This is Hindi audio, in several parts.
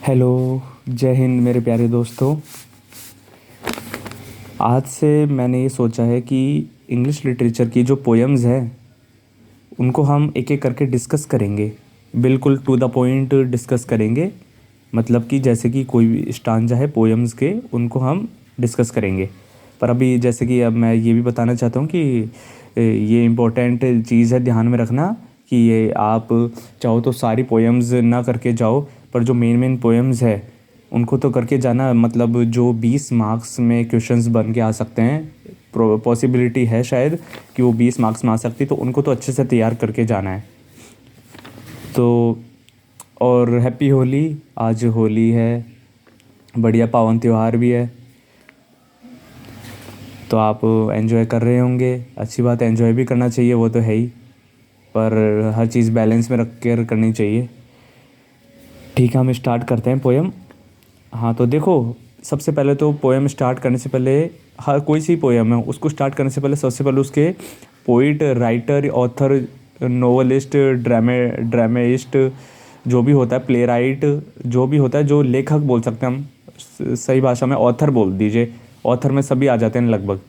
हेलो, जय हिंद मेरे प्यारे दोस्तों। आज से मैंने ये सोचा है कि इंग्लिश लिटरेचर की जो पोएम्स हैं उनको हम एक एक करके डिस्कस करेंगे। बिल्कुल टू द पॉइंट डिस्कस करेंगे। मतलब कि जैसे कि कोई भी स्टांजा है पोएम्स के, उनको हम डिस्कस करेंगे। पर अभी जैसे कि अब मैं ये भी बताना चाहता हूँ कि ये इम्पोर्टेंट चीज़ है, ध्यान में रखना कि ये आप चाहो तो सारी पोएम्स ना करके जाओ, पर जो मेन मेन पोएम्स है उनको तो करके जाना। मतलब जो 20 मार्क्स में क्वेश्चंस बन के आ सकते हैं, पॉसिबिलिटी है शायद कि वो 20 मार्क्स में आ सकती, तो उनको तो अच्छे से तैयार करके जाना है। तो और हैप्पी होली। आज होली है, बढ़िया पावन त्यौहार भी है, तो आप एंजॉय कर रहे होंगे। अच्छी बात है, एंजॉय भी करना चाहिए, वो तो है ही, पर हर चीज़ बैलेंस में रख कर करनी चाहिए। ठीक है, हम स्टार्ट करते हैं पोएम। हाँ तो देखो, सबसे पहले तो पोएम स्टार्ट करने से पहले, हर कोई सी पोएम है उसको स्टार्ट करने से पहले सबसे पहले उसके पोइट, राइटर, ऑथर, नोवेलिस्ट, ड्रामेइस्ट, जो भी होता है, प्ले राइट, जो भी होता है, जो लेखक बोल सकते हैं हम, सही भाषा में ऑथर बोल दीजिए। ऑथर में सभी आ जाते हैं लगभग।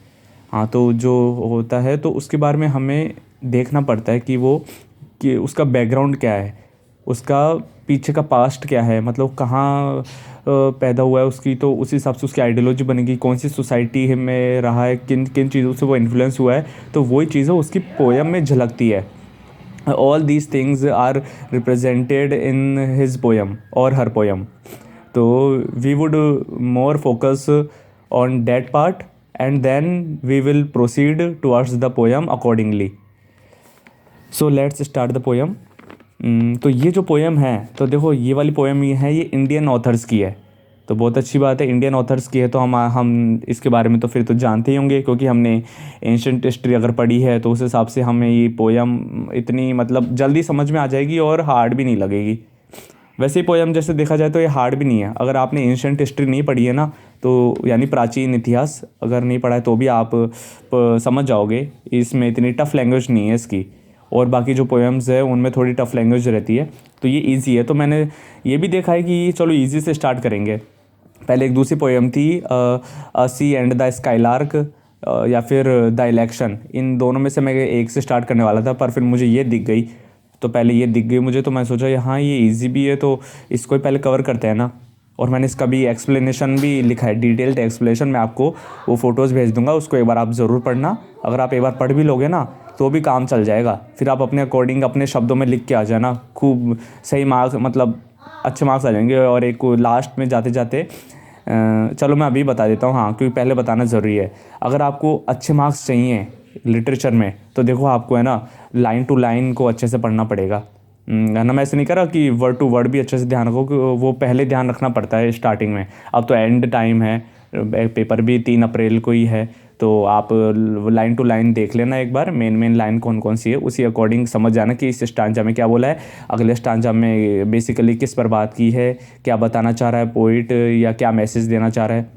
हाँ तो जो होता है तो उसके बारे में हमें देखना पड़ता है कि वो, कि उसका बैकग्राउंड क्या है, उसका पीछे का पास्ट क्या है, मतलब कहाँ पैदा हुआ है उसकी, तो उस हिसाब से उसकी आइडियोलॉजी बनेगी, कौन सी सोसाइटी में रहा है, किन किन चीज़ों से वो इन्फ्लुएंस हुआ है, तो वही चीज़ें उसकी पोएम में झलकती है। All these things are represented in his poem और हर पोएम। तो we would more focus on that part and then we will proceed towards the poem accordingly. So let's start the poem. तो ये जो पोएम है, तो देखो ये वाली पोएम ये है, ये इंडियन ऑथर्स की है, तो बहुत अच्छी बात है, इंडियन ऑथर्स की है, तो हम इसके बारे में तो फिर तो जानते ही होंगे, क्योंकि हमने एंशंट हिस्ट्री अगर पढ़ी है तो उस हिसाब से हमें ये पोएम इतनी मतलब जल्दी समझ में आ जाएगी और हार्ड भी नहीं लगेगी। वैसे ही पोएम जैसे देखा जाए तो ये हार्ड भी नहीं है। अगर आपने एंशंट हिस्ट्री नहीं पढ़ी है ना, तो यानी प्राचीन इतिहास अगर नहीं पढ़ा है तो भी आप समझ जाओगे, इसमें इतनी टफ लैंग्वेज नहीं है इसकी। और बाकी जो पोएम्स है उनमें थोड़ी टफ लैंग्वेज रहती है, तो ये इजी है। तो मैंने ये भी देखा है कि चलो इजी से स्टार्ट करेंगे। पहले एक दूसरी पोएम थी, अ सी एंड द स्काईलार्क, या फिर द इलेक्शन। इन दोनों में से मैं एक से स्टार्ट करने वाला था, पर फिर मुझे ये दिख गई, तो पहले ये दिख गई मुझे, तो मैं सोचा यहाँ ये इजी भी है तो इसको ही पहले कवर करते हैं ना। और मैंने इसका भी एक्सप्लेनेशन भी लिखा है, डिटेल्ड एक्सप्लेनेशन। मैं आपको वो फ़ोटोज़ भेज दूंगा, उसको एक बार आप ज़रूर पढ़ना। अगर आप एक बार पढ़ भी लोगे ना तो भी काम चल जाएगा, फिर आप अपने अकॉर्डिंग अपने शब्दों में लिख के आ जाना, खूब सही मार्क्स, मतलब अच्छे मार्क्स आ जाएंगे। और एक लास्ट में जाते जाते चलो मैं अभी बता देता हूँ, हाँ, क्योंकि पहले बताना ज़रूरी है। अगर आपको अच्छे मार्क्स चाहिए लिटरेचर में, तो देखो आपको है ना लाइन टू लाइन को अच्छे से पढ़ना पड़ेगा। है ना, मैं ऐसे नहीं कह रहा कि वर्ड टू वर्ड भी अच्छे से ध्यान रखो, वो पहले ध्यान रखना पड़ता है स्टार्टिंग में। अब तो एंड टाइम है, पेपर भी 3 अप्रैल को ही है, तो आप लाइन टू लाइन देख लेना एक बार, मेन मेन लाइन कौन कौन सी है, उसी अकॉर्डिंग समझ जाना कि इस स्टांजा में क्या बोला है, अगले स्टांजा में बेसिकली किस पर बात की है, क्या बताना चाह रहा है पोइट, या क्या मैसेज देना चाह रहा है।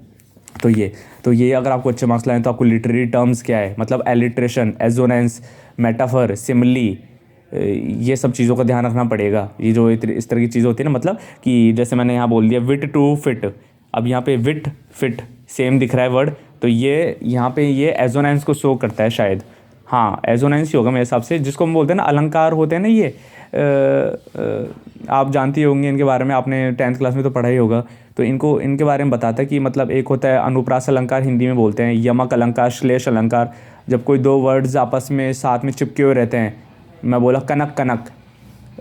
तो ये अगर आपको अच्छे मार्क्स लाए तो आपको लिटरेरी टर्म्स क्या है, मतलब एलिट्रेशन, एजोनेंस, मेटाफर, सिमिली, ये सब चीज़ों का ध्यान रखना पड़ेगा। ये जो इस तरह की चीज़ें होती है ना, मतलब कि जैसे मैंने यहाँ बोल दिया विट टू फिट, अब यहाँ पे विट फिट सेम दिख रहा है वर्ड, तो ये यहाँ पे ये एजोनेंस को शो करता है शायद। हाँ, एजोनेंस ही होगा मेरे हिसाब से, जिसको हम बोलते हैं ना अलंकार होते हैं ना, ये आप जानती होंगी इनके बारे में, आपने 10th क्लास में तो पढ़ा ही होगा। तो इनको इनके बारे में बताता है कि मतलब एक होता है अनुप्रास अलंकार, हिंदी में बोलते हैं, यमक अलंकार, श्लेष अलंकार, जब कोई दो वर्ड्स आपस में साथ में चिपके हुए रहते हैं। मैं बोला कनक कनक,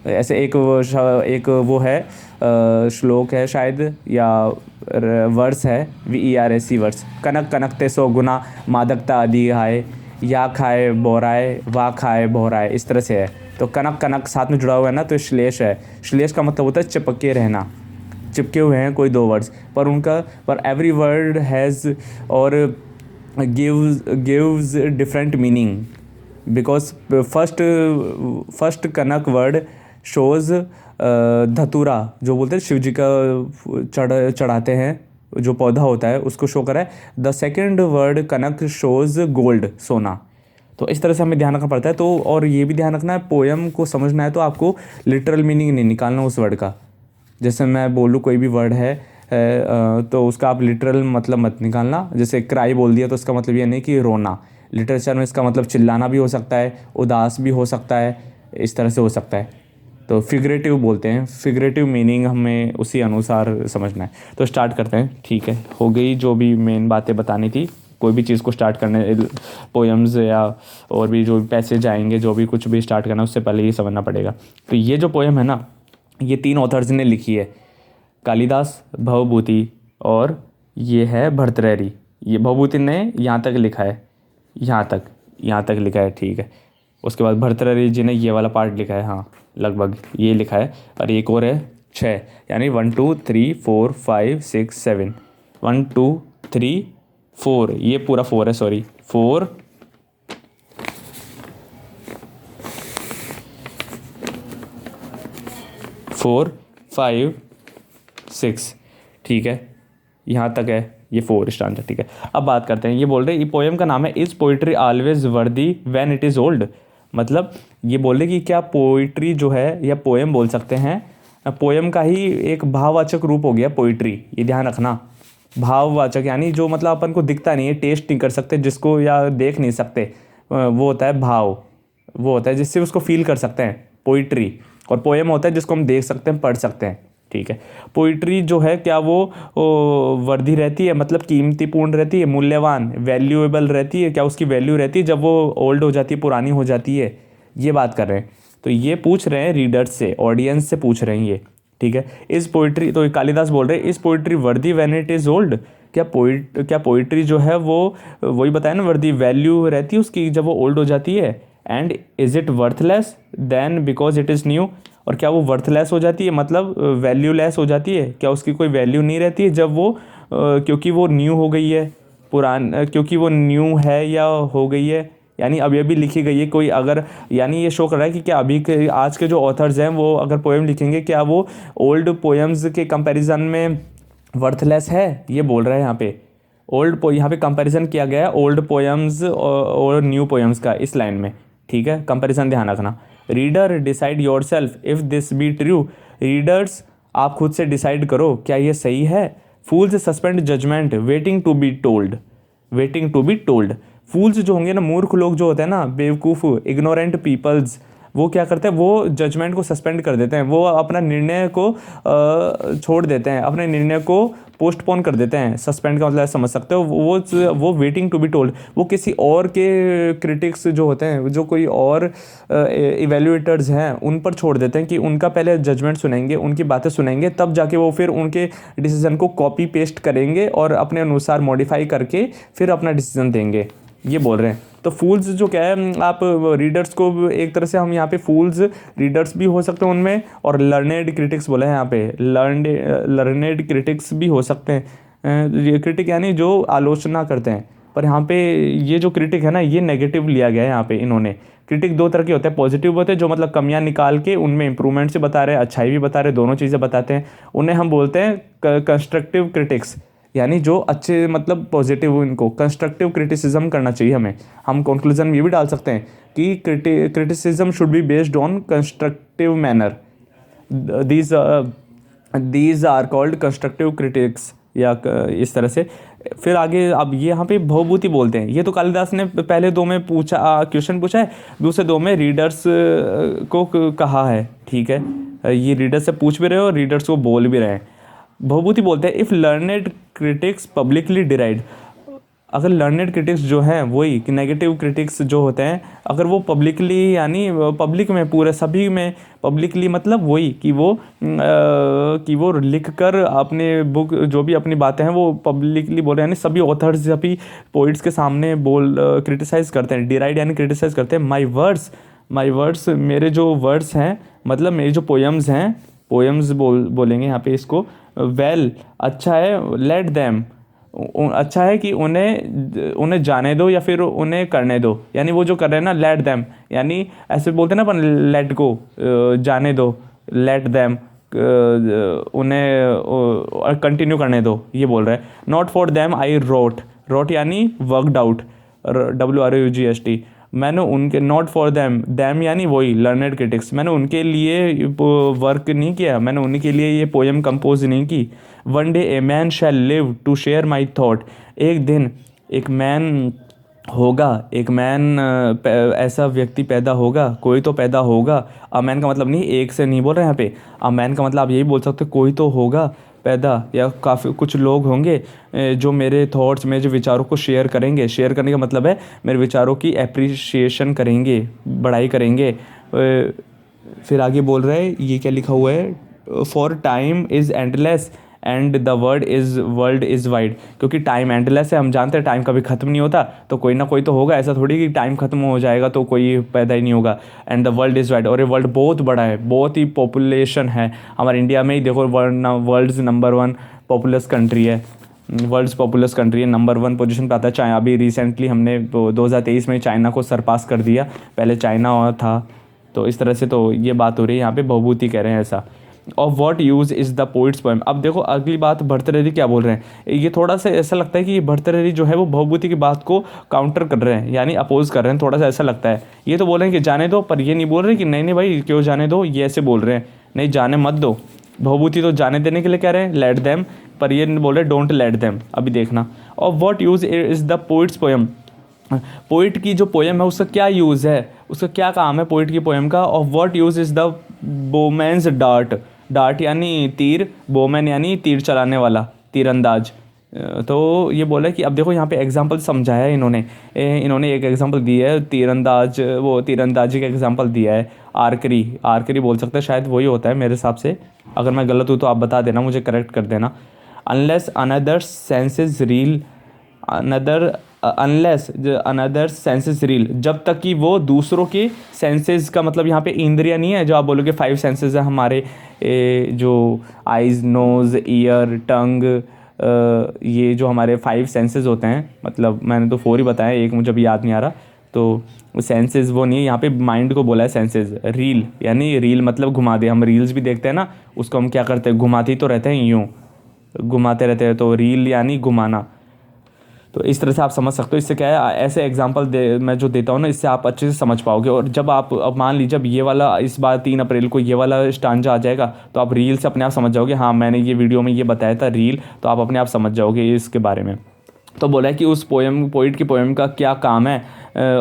ऐसे एक वो है, श्लोक है शायद, या वर्स है, VERSE वर्स, कनक कनकते सौ गुना मादकता आदि हाय, या खाए बोराए वा खाए बोराए, इस तरह से है। तो कनक कनक साथ में जुड़ा हुआ है ना, तो श्लेष है। श्लेष का मतलब होता है चिपके रहना, चिपके हुए हैं कोई दो वर्ड्स, पर एवरी वर्ड हैज़ और gives different meaning, because first Kanak word shows धतूरा, जो बोलते हैं शिव जी का चढ़ाते हैं, जो पौधा होता है उसको शो करा है। The second word Kanak shows gold, सोना। तो इस तरह से हमें ध्यान रखना पड़ता है। तो और ये भी ध्यान रखना है, पोएम को समझना है तो आपको लिटरल मीनिंग नहीं निकालना उस वर्ड का। जैसे मैं बोलूँ कोई भी वर्ड है तो उसका आप लिटरल मतलब मत निकालना। जैसे क्राई बोल दिया तो इसका मतलब ये नहीं कि रोना। लिटरेचर में इसका मतलब चिल्लाना भी हो सकता है, उदास भी हो सकता है, इस तरह से हो सकता है। तो फिगरेटिव बोलते हैं, फिगरेटिव मीनिंग हमें उसी अनुसार समझना है। तो स्टार्ट करते हैं, ठीक है। हो गई जो भी मेन बातें बतानी थी, कोई भी चीज़ को स्टार्ट करने, पोएम्स या और भी जो पैसेज आएंगे, जो भी कुछ भी स्टार्ट करना उससे पहले ये समझना पड़ेगा। तो ये जो पोएम है ना, ये 3 ऑथर्स ने लिखी है, कालिदास, भवभूति और ये है भर्तृहरि। ये भवभूति ने यहाँ तक लिखा है, यहाँ तक लिखा है, ठीक है। उसके बाद भर्तृहरि जी ने ये वाला पार्ट लिखा है, हाँ लगभग ये लिखा है। और एक और है 6, यानी 1 2 3 4 5 6 7, 1 2 3 4, ये पूरा 4 है, सॉरी 4 4 5 6, ठीक है, यहाँ तक है ये 4 स्टांजा, ठीक है। अब बात करते हैं, ये बोल रहे हैं, ये पोएम का नाम है इज़ पोइट्री ऑलवेज वर्दी व्हेन इट इज़ ओल्ड। मतलब ये बोल रहे कि क्या पोइट्री जो है, या पोएम बोल सकते हैं, पोएम का ही एक भाववाचक रूप हो गया पोइट्री, ये ध्यान रखना। भाववाचक यानी जो मतलब अपन को दिखता नहीं है, टेस्ट नहीं कर सकते जिसको, या देख नहीं सकते, वो होता है भाव, वो होता है जिससे उसको फील कर सकते हैं, पोइट्री। और पोएम होता है जिसको हम देख सकते हैं, पढ़ सकते हैं, ठीक है। पोइट्री जो है क्या वो वर्दी रहती है, मतलब कीमतीपूर्ण रहती है, मूल्यवान, वैल्यूएबल रहती है, क्या उसकी वैल्यू रहती है जब वो ओल्ड हो जाती है, पुरानी हो जाती है, ये बात कर रहे हैं। तो ये पूछ रहे हैं रीडर्स से, ऑडियंस से पूछ रहे हैं ये, ठीक है। इस पोइट्री, तो कालिदास बोल रहे हैं इस पोइट्री वर्दी व्हेन इट इज़ ओल्ड। क्या पोइट्री जो है वो वही बताया ना, वर्दी वैल्यू रहती है उसकी जब वो ओल्ड हो जाती है। And is it worthless then because it is new. और क्या वो वर्थलेस हो जाती है, मतलब वैल्यूलेस हो जाती है, क्या उसकी कोई वैल्यू नहीं रहती है जब वो क्योंकि वो न्यू हो गई है, क्योंकि वो न्यू है या हो गई है, यानी अभी अभी लिखी गई है कोई, अगर यानी ये शो कर रहा है कि क्या अभी के आज के जो ऑथर्स हैं वो अगर पोएम लिखेंगे, क्या वो ओल्ड पोएम्स के कंपैरिजन में वर्थलेस है, ये बोल रहा है यहाँ पे। यहाँ पे कंपैरिजन किया गया है ओल्ड पोएम्स और न्यू पोएम्स का इस लाइन में, ठीक है। कंपैरिजन ध्यान रखना। Reader decide yourself if this be true. Readers आप खुद से डिसाइड करो क्या ये सही है। Fools suspend judgement waiting to be told, waiting to be told. Fools जो होंगे ना, मूर्ख लोग जो होते हैं ना, बेवकूफ़, इग्नोरेंट पीपल्स, वो क्या करते हैं, वो जजमेंट को सस्पेंड कर देते हैं, वो अपना निर्णय को छोड़ देते हैं, अपने निर्णय को पोस्टपोन कर देते हैं। सस्पेंड का मतलब समझ सकते हो, वो वेटिंग टू बी टोल्ड, वो किसी और के क्रिटिक्स जो होते हैं, जो कोई और इवेल्युएटर्स हैं, उन पर छोड़ देते हैं कि उनका पहले जजमेंट सुनेंगे, उनकी बातें सुनेंगे, तब जाके वो फिर उनके डिसीजन को कॉपी पेस्ट करेंगे और अपने अनुसार मॉडिफाई करके फिर अपना डिसीजन देंगे, ये बोल रहे हैं। तो फूल्स जो क्या है, आप रीडर्स को एक तरह से हम यहाँ पे फूल्स रीडर्स भी हो सकते हैं उनमें, और लर्नेड क्रिटिक्स बोले हैं यहाँ पे, लर्नेड क्रिटिक्स भी हो सकते हैं। क्रिटिक यानी जो आलोचना करते हैं, पर यहाँ पे ये जो क्रिटिक है ना, ये नेगेटिव लिया गया है यहाँ पे इन्होंने। क्रिटिक 2 तरह के होते हैं, पॉजिटिव होते हैं जो मतलब कमियां निकाल के उनमें इंप्रूवमेंट से बता रहे हैं, अच्छाई भी बता रहे हैं, दोनों चीज़ें बताते हैं, उन्हें हम बोलते हैं कंस्ट्रक्टिव क्रिटिक्स, यानी जो अच्छे मतलब पॉजिटिव, इनको कंस्ट्रक्टिव क्रिटिसिज्म करना चाहिए हमें। हम कंक्लूजन में ये भी डाल सकते हैं कि criticism should be based on constructive manner, these are called constructive critics, या इस तरह से। फिर आगे अब ये यहाँ पे भवभूति बोलते हैं, ये तो कालिदास ने पहले 2 में पूछा, क्वेश्चन पूछा है, दूसरे 2 में रीडर्स को कहा है, ठीक है। ये रीडर्स से पूछ भी रहे हो और रीडर्स को बोल भी रहे हैं। भवभूति बोलते हैं इफ़ लर्नेड क्रिटिक्स पब्लिकली डिराइड। अगर लर्नेड क्रिटिक्स जो हैं, वही कि नेगेटिव क्रिटिक्स जो होते हैं, अगर वो पब्लिकली यानी पब्लिक में, पूरे सभी में, पब्लिकली मतलब वही कि वो लिख कर अपने बुक जो भी अपनी बातें हैं वो पब्लिकली बोल रहे हैं, यानी सभी ऑथर्स, सभी पोइट्स के सामने क्रिटिसाइज़ करते हैं। डिराइड यानी क्रिटिसाइज़ करते हैं। माई वर्ड्स, मेरे जो वर्ड्स हैं, मतलब मेरी जो पोएम्स हैं, पोएम्स बोलेंगे यहाँ पे इसको। वेल अच्छा है, लेट देम, अच्छा है कि उन्हें जाने दो या फिर उन्हें करने दो, यानी वो जो कर रहे हैं ना, लेट देम, यानी ऐसे बोलते हैं ना अपन, लेट गो, जाने दो, लेट देम, उन्हें कंटिन्यू करने दो, ये बोल रहे हैं। Not for them I wrote यानी वर्कड आउट, WROUGST, मैंने उनके नॉट फॉर देम, दैम यानी वही लर्नेड क्रिटिक्स, मैंने उनके लिए वर्क नहीं किया, मैंने उनके लिए ये पोएम कंपोज नहीं की। One day a man shall live to share my thought, एक दिन एक मैन होगा, एक मैन ऐसा व्यक्ति पैदा होगा, कोई तो पैदा होगा। अ मैन का मतलब नहीं एक से नहीं बोल रहे हैं यहाँ पे, अ मैन का मतलब आप यही बोल सकते हो कोई तो होगा पैदा, या काफ़ी कुछ लोग होंगे जो मेरे थॉट्स में जो विचारों को शेयर करेंगे। शेयर करने का मतलब है मेरे विचारों की एप्रिसिएशन करेंगे, बड़ाई करेंगे। फिर आगे बोल रहे हैं, ये क्या लिखा हुआ है, for time is endless and the world is wide, क्योंकि टाइम एंडलेस है, हम जानते हैं टाइम कभी ख़त्म नहीं होता, तो कोई ना कोई तो होगा, ऐसा थोड़ी कि टाइम ख़त्म हो जाएगा तो कोई पैदा ही नहीं होगा। And the world is wide, और ये वर्ल्ड बहुत बड़ा है, बहुत ही पॉपुलेशन है। हमारे इंडिया में ही देखो वर्ल्ड्स नंबर 1 पॉपुलस कंट्री है, वर्ल्ड्स पॉपुलस कंट्री है, नंबर 1 पोजीशन पे आता है। चाइना अभी रिसेंटली हमने 2023 में चाइना को सरपास कर दिया, पहले चाइना था। तो इस तरह से तो ये बात हो रही है, यहाँ पे बहुभूति कह रहे हैं ऐसा। Of what use is the poets poem. अब देखो अगली बात भर्तृहरि क्या बोल रहे हैं, ये थोड़ा सा ऐसा लगता है कि भर्तृहरि जो है वो बहुभूति की बात को काउंटर कर रहे हैं, यानी अपोज कर रहे हैं, थोड़ा सा ऐसा लगता है। ये तो बोल रहे हैं कि जाने दो, पर ये नहीं बोल रहे कि नहीं नहीं भाई क्यों जाने दो, ये ऐसे बोल रहे हैं नहीं जाने मत दो। बहुभूति तो जाने देने के लिए कह रहे हैं, लेट देम, पर ये बोल रहे डोंट लेट देम। अभी देखना, of what use is the poets poem, poet की जो पोएम है उसका क्या यूज़ है, उसका क्या काम है पोइट की पोएम का। Of what use is the Bowman's dart, dart यानी तीर, बोमैन यानी तीर चलाने वाला, तीरंदाज। तो ये बोला कि अब देखो यहाँ पे एग्जांपल समझाया है इन्होंने एक एग्जांपल दिया है तीरंदाज, वो तीरंदाजी का एग्जांपल दिया है। आर्करी, आर्करी बोल सकते हैं, शायद वही होता है मेरे हिसाब से, अगर मैं गलत हूँ तो आप बता देना, मुझे करेक्ट कर देना। Unless another senses reel, unless another senses reel, जब तक कि वो दूसरों के सेंसेस का मतलब यहाँ पे इंद्रियां नहीं है, जो आप बोलोगे 5 सेंसेस है हमारे, जो आइज़, नोज़, ईयर, टंग, ये जो हमारे 5 सेंसेस होते हैं, मतलब मैंने तो 4 ही बताया, एक मुझे अभी याद नहीं आ रहा। तो सेंसेस वो नहीं है, यहाँ पे माइंड को बोला है सेंसेस। रील यानी रील मतलब घुमा दे, हम रील्स भी देखते हैं ना, उसको हम क्या करते हैं, घुमाते ही तो रहते हैं, यूँ घुमाते रहते हैं, तो रील यानी घुमाना। तो इस तरह से आप समझ सकते हो। इससे क्या है, ऐसे एग्जांपल मैं जो देता हूँ ना, इससे आप अच्छे से समझ पाओगे। और जब आप अब मान लीजिए जब ये वाला इस बार 3 अप्रैल को ये वाला स्टांजा आ जाएगा, तो आप रील से अपने आप समझ जाओगे, हाँ मैंने ये वीडियो में ये बताया था रील, तो आप अपने आप समझ जाओगे इसके बारे में। तो बोला है कि उस पोइट की पोएम का क्या काम है,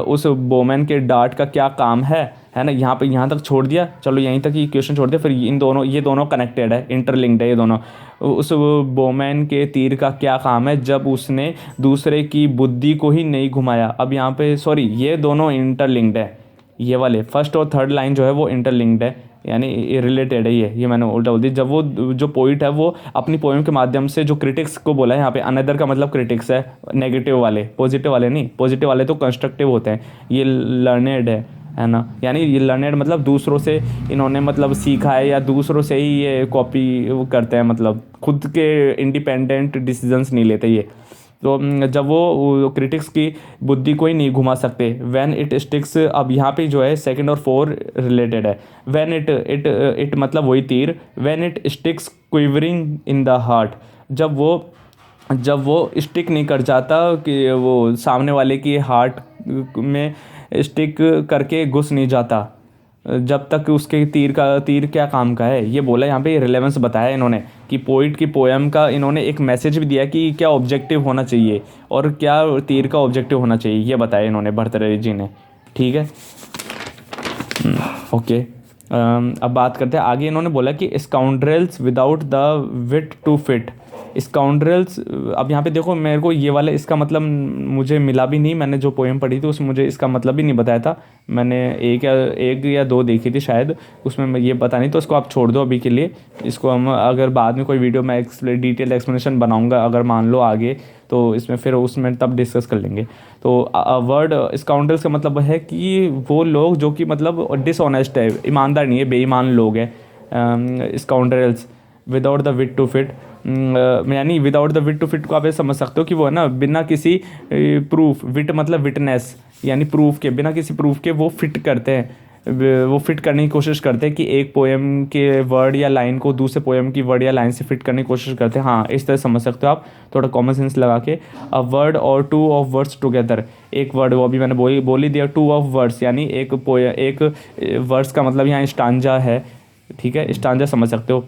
उस बोमैन के डार्ट का क्या काम है ना। यहाँ तक छोड़ दिया, चलो यहीं तक ये क्वेश्चन छोड़ दिया। फिर ये दोनों कनेक्टेड है, इंटरलिंक्ड है ये दोनों। उस बोमैन के तीर का क्या काम है जब उसने दूसरे की बुद्धि को ही नहीं घुमाया। अब यहाँ पे सॉरी, ये दोनों इंटरलिंक्ड है, ये वाले फर्स्ट और थर्ड लाइन जो है वो इंटरलिंक्ड है, यानी रिलेटेड है। ये मैंने उल्टा बोल दिया। जब वो जो पोइट है वो अपनी पोएम के माध्यम से जो क्रिटिक्स को बोला है, यहाँ पे अनदर का मतलब क्रिटिक्स है, नेगेटिव वाले, पॉजिटिव वाले नहीं, पॉजिटिव वाले तो कंस्ट्रक्टिव होते हैं, ये लर्नेड है ना, यानी ये लर्नेड मतलब दूसरों से इन्होंने मतलब सीखा है, या दूसरों से ही ये कॉपी करते हैं, मतलब खुद के इंडिपेंडेंट डिसीजंस नहीं लेते ये। तो जब वो क्रिटिक्स की बुद्धि को ही नहीं घुमा सकते, व्हेन इट स्टिक्स, अब यहाँ पे जो है 2 और 4 रिलेटेड है। व्हेन इट मतलब वही तीर, when it sticks quivering in the heart, जब वो स्टिक नहीं कर जाता, कि वो सामने वाले की हार्ट में स्टिक करके घुस नहीं जाता, जब तक उसके तीर क्या काम का है, ये बोला यहाँ पे रिलेवेंस बताया इन्होंने, कि पोइट की पोएम का इन्होंने एक मैसेज भी दिया कि क्या ऑब्जेक्टिव होना चाहिए और क्या तीर का ऑब्जेक्टिव होना चाहिए, ये बताया इन्होंने भर्तृहरि जी ने। ठीक है, ओके। अब बात करते हैं आगे। इन्होंने बोला कि scoundrels without the wit to fit, scoundrels. अब यहाँ पे देखो, मेरे को ये वाला इसका मतलब मुझे मिला भी नहीं, मैंने जो पोएम पढ़ी थी उसमें मुझे इसका मतलब भी नहीं बताया था, मैंने एक या दो देखी थी शायद, उसमें मैं ये पता नहीं, तो इसको आप छोड़ दो अभी के लिए। इसको हम अगर बाद में कोई वीडियो में डिटेल एक्सप्लेनेशन बनाऊंगा अगर मान लो आगे, तो इसमें फिर उसमें तब डिस्कस कर लेंगे। तो वर्ड स्काउंड्रेल्स का मतलब है कि वो लोग जो कि मतलब डिसऑनेस्ट है, ईमानदार नहीं है, बेईमान लोग हैं scoundrels. Without the wit to fit, यानी without the wit to fit को आप ये समझ सकते हो कि वो है ना बिना किसी प्रूफ, विट मतलब विटनेस यानी प्रूफ के, बिना किसी प्रूफ के वो फिट करते हैं, वो फिट करने की कोशिश करते हैं कि एक पोएम के वर्ड या लाइन को दूसरे पोएम की वर्ड या लाइन से फिट करने की कोशिश करते हैं। हाँ, इस तरह समझ सकते हो आप, थोड़ा कॉमन सेंस लगा के। अ वर्ड और टू ऑफ वर्ड्स टुगेदर, एक वर्ड, वो अभी मैंने बोली दिया, टू ऑफ वर्ड्स यानी एक वर्ड्स का मतलब यहाँ स्टांजा है, ठीक है, स्टांजा समझ सकते हो।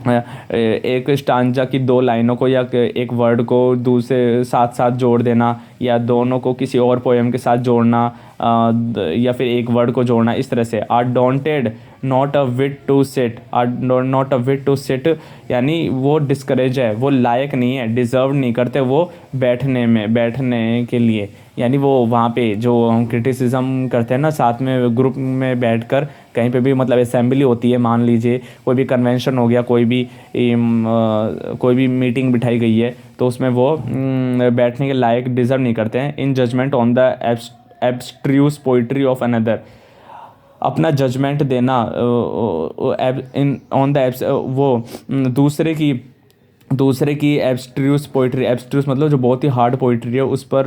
एक स्टांजा की दो लाइनों को या एक वर्ड को दूसरे साथ साथ जोड़ देना, या दोनों को किसी और पोएम के साथ जोड़ना, या फिर एक वर्ड को जोड़ना, इस तरह से। Are daunted not a whit to sit, are not a whit to sit यानी वो डिस्करेज है, वो लायक नहीं है, डिज़र्व नहीं करते वो बैठने के लिए। यानी वो वहाँ पे जो हम क्रिटिसिज्म करते हैं ना, साथ में ग्रुप में बैठकर कहीं पे भी, मतलब असेंबली होती है, मान लीजिए कोई भी कन्वेंशन हो गया, कोई भी मीटिंग बिठाई गई है, तो उसमें वो बैठने के लायक डिज़र्व नहीं करते हैं। In judgement on the abstruse poetry of another, अपना जजमेंट देना इन ऑन द वो दूसरे की एब्स्ट्रूस पोइट्री, एब्स्ट्रूस मतलब जो बहुत ही हार्ड पोइट्री है, उस पर